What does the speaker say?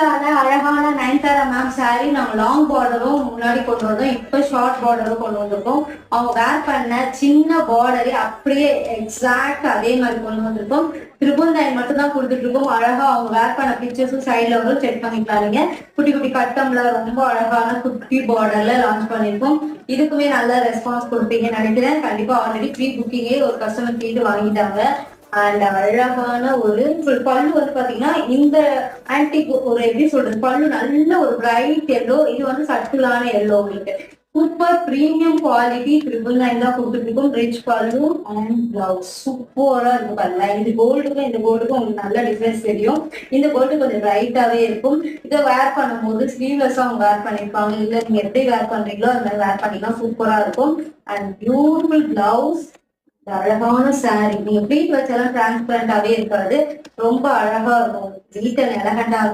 அழகான Nayanthara ma'am sorry நம்ம long பார்டரும் முன்னாடி கொண்டு வந்தோம். இப்ப ஷார்ட் பார்டரும் கொண்டு வந்திருக்கோம். அவங்க வேர் பண்ண சின்ன பார்டரே அப்படியே எக்ஸாக்ட் அதே மாதிரி கொண்டு வந்திருக்கோம். ட்ரிபிள் 9 மட்டும் தான் கொடுத்துட்டு இருக்கோம். அழகா அவங்க வேர் பண்ண பிக்சர்ஸும் சைட்ல வரும், செக் பண்ணிக்கலாம். நீங்க குட்டி குட்டி கட்டம்ல ரொம்ப அழகான குட்டி பார்டர்ல லான்ச் பண்ணிருக்கோம். இதுக்குமே நல்ல ரெஸ்பான்ஸ் கொடுப்பீங்கன்னு நினைக்கிறேன். கண்டிப்பா ஆல்ரெடி ப்ரீ புக்கிங்கே ஒரு கஸ்டமர் கேட்டு வாங்கிட்டாங்க. அண்ட் அழகான ஒரு பல்லு வந்து பாத்தீங்கன்னா இந்த ஆன்டிக் ஒரு எப்படி சொல்றது, பல்லு நல்ல ஒரு பிரைட் எல்லோ. இது வந்து சட்டிலான எல்லோ. உங்களுக்கு சூப்பர் பிரீமியம் குவாலிட்டி 999 தான் கொடுத்துருக்கோம். ரிச் பல்லு அண்ட் பிளவுஸ் சூப்பரா இருக்கும். பாருங்க, இது கோல்டுக்கும் இந்த கோல்டுக்கும் உங்களுக்கு நல்ல டிஃபரன்ஸ் தெரியும். இந்த கோல்டு கொஞ்சம் பிரைட்டாவே இருக்கும். இதை வேர் பண்ணும்போது ஸ்லீவ்லெஸ்ஸா அவங்க வேர் பண்ணிருப்பாங்க. இல்ல நீங்க எப்படி வேர் பண்றீங்களோ அந்த மாதிரி வேர் பண்ணிக்கலாம். சூப்பரா இருக்கும். அண்ட் பியூட்டிஃபுல் பிளவுஸ், அழகான சாரி. நீங்க ப்ளீட் வச்சாலும் டிரான்ஸ்பரண்டாவே இருக்காது. ரொம்ப அழகா இருக்கும். நீட் அண்ட் எலகண்டா இருக்கும்.